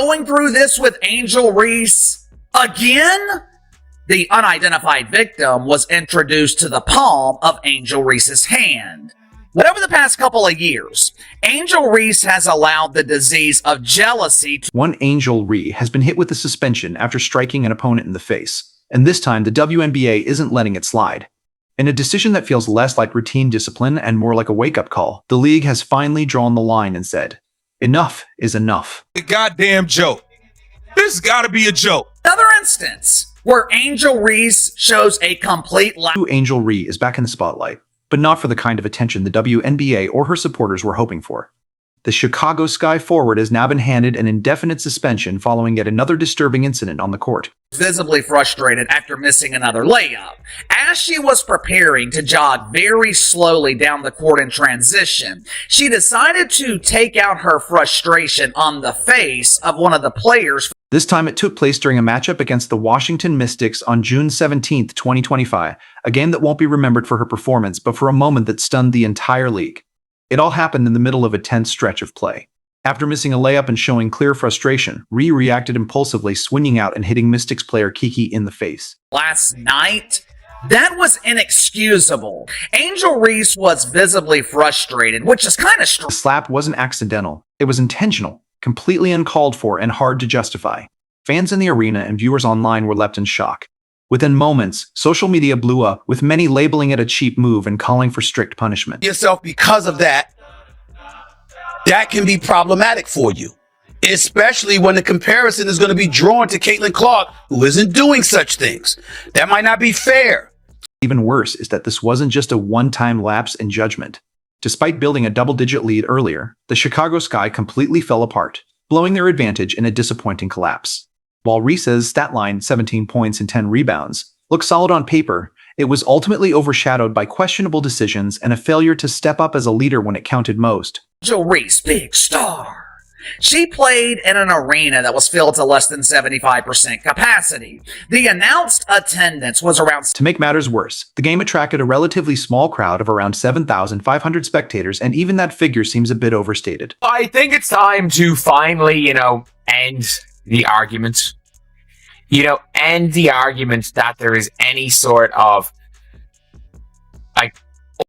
going through this with Angel Reese again? The unidentified victim was introduced to the palm of Angel Reese's hand. But over the past couple of years, Angel Reese has allowed the disease of jealousy to... One Angel Reese has been hit with a suspension after striking an opponent in the face, and this time the WNBA isn't letting it slide. In a decision that feels less like routine discipline and more like a wake-up call, the league has finally drawn the line and said, enough is enough. A goddamn joke. This has got to be a joke. Another instance where Angel Reese shows a complete lack... Angel Reese is back in the spotlight, but not for the kind of attention the WNBA or her supporters were hoping for. The Chicago Sky forward has now been handed an indefinite suspension following yet another disturbing incident on the court. Visibly frustrated after missing another layup. As she was preparing to jog very slowly down the court in transition, she decided to take out her frustration on the face of one of the players. This time it took place during a matchup against the Washington Mystics on June 17, 2025, a game that won't be remembered for her performance, but for a moment that stunned the entire league. It all happened in the middle of a tense stretch of play. After missing a layup and showing clear frustration, Reese reacted impulsively, swinging out and hitting Mystics player Kiki in the face. Last night, that was inexcusable. Angel Reese was visibly frustrated, which is kind of strange. The slap wasn't accidental. It was intentional, completely uncalled for, and hard to justify. Fans in the arena and viewers online were left in shock. Within moments, social media blew up, with many labeling it a cheap move and calling for strict punishment. Yourself because of that can be problematic for you, especially when the comparison is going to be drawn to Caitlin Clark, who isn't doing such things. That might not be fair. Even worse is that this wasn't just a one-time lapse in judgment. Despite building a double-digit lead earlier, the Chicago Sky completely fell apart, blowing their advantage in a disappointing collapse. While Reese's stat line, 17 points and 10 rebounds, looked solid on paper, it was ultimately overshadowed by questionable decisions and a failure to step up as a leader when it counted most. Angel Reese, big star. She played in an arena that was filled to less than 75% capacity. The announced attendance was around... To make matters worse, the game attracted a relatively small crowd of around 7,500 spectators, and even that figure seems a bit overstated. I think it's time to finally, end the argument. End the argument that there is any sort of...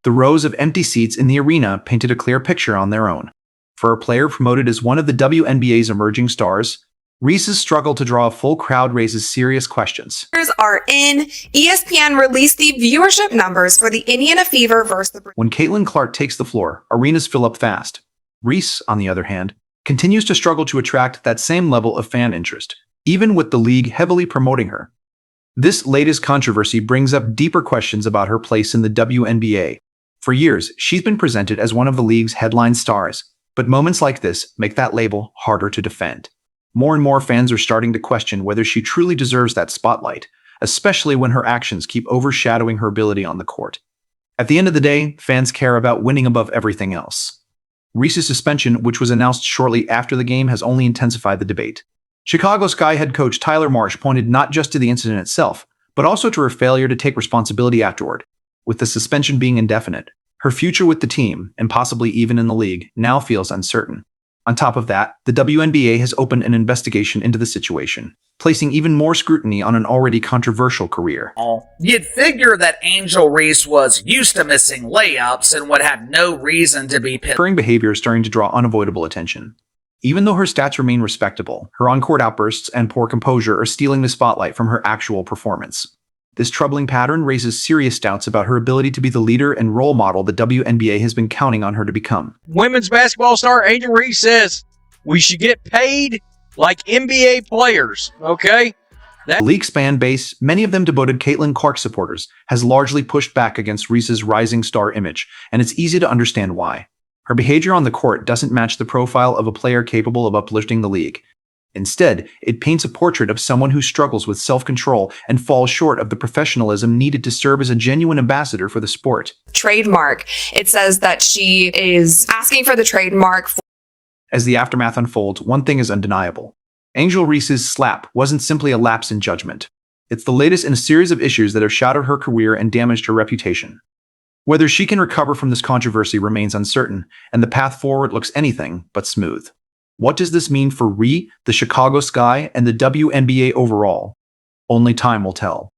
The rows of empty seats in the arena painted a clear picture on their own. For a player promoted as one of the WNBA's emerging stars, Reese's struggle to draw a full crowd raises serious questions. Are in. ESPN released the viewership numbers for the Indiana Fever versus the... When Caitlin Clark takes the floor, arenas fill up fast. Reese, on the other hand, continues to struggle to attract that same level of fan interest, even with the league heavily promoting her. This latest controversy brings up deeper questions about her place in the WNBA. For years, she's been presented as one of the league's headline stars, but moments like this make that label harder to defend. More and more fans are starting to question whether she truly deserves that spotlight, especially when her actions keep overshadowing her ability on the court. At the end of the day, fans care about winning above everything else. Reese's suspension, which was announced shortly after the game, has only intensified the debate. Chicago Sky head coach Tyler Marsh pointed not just to the incident itself, but also to her failure to take responsibility afterward. With the suspension being indefinite, her future with the team, and possibly even in the league, now feels uncertain. On top of that, the WNBA has opened an investigation into the situation, placing even more scrutiny on an already controversial career. You'd figure that Angel Reese was used to missing layups and would have no reason to be pissed. Recurring behavior is starting to draw unavoidable attention. Even though her stats remain respectable, her on-court outbursts and poor composure are stealing the spotlight from her actual performance. This troubling pattern raises serious doubts about her ability to be the leader and role model the WNBA has been counting on her to become. Women's basketball star Angel Reese says we should get paid like NBA players, okay? The league's fan base, many of them devoted Caitlin Clark supporters, has largely pushed back against Reese's rising star image, and it's easy to understand why. Her behavior on the court doesn't match the profile of a player capable of uplifting the league. Instead, it paints a portrait of someone who struggles with self-control and falls short of the professionalism needed to serve as a genuine ambassador for the sport. Trademark. It says that she is asking for the trademark. As the aftermath unfolds, one thing is undeniable. Angel Reese's slap wasn't simply a lapse in judgment. It's the latest in a series of issues that have shattered her career and damaged her reputation. Whether she can recover from this controversy remains uncertain, and the path forward looks anything but smooth. What does this mean for Ree, the Chicago Sky, and the WNBA overall? Only time will tell.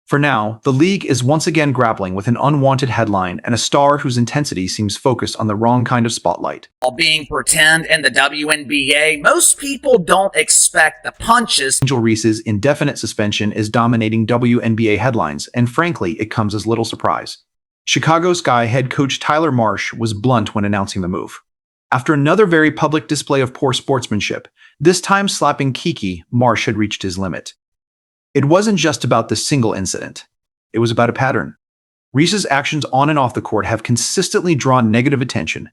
For now, the league is once again grappling with an unwanted headline and a star whose intensity seems focused on the wrong kind of spotlight. While being pretend in the WNBA, most people don't expect the punches. Angel Reese's indefinite suspension is dominating WNBA headlines, and frankly, it comes as little surprise. Chicago Sky head coach Tyler Marsh was blunt when announcing the move. After another very public display of poor sportsmanship, this time slapping Kiki, Marsh had reached his limit. It wasn't just about the single incident. It was about a pattern. Reese's actions on and off the court have consistently drawn negative attention.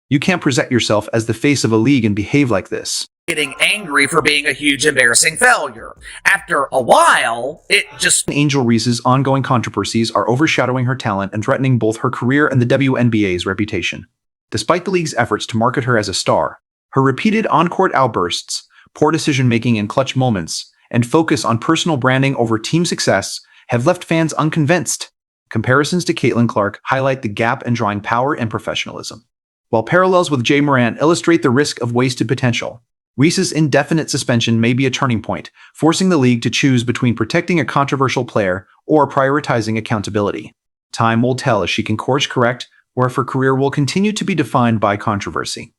You can't present yourself as the face of a league and behave like this. Getting angry for being a huge embarrassing failure. After a while, it just... Angel Reese's ongoing controversies are overshadowing her talent and threatening both her career and the WNBA's reputation. Despite the league's efforts to market her as a star, her repeated on-court outbursts, poor decision-making in clutch moments, and focus on personal branding over team success have left fans unconvinced. Comparisons to Caitlin Clark highlight the gap in drawing power and professionalism, while parallels with Jay Moran illustrate the risk of wasted potential. Reese's indefinite suspension may be a turning point, forcing the league to choose between protecting a controversial player or prioritizing accountability. Time will tell if she can course correct or if her career will continue to be defined by controversy.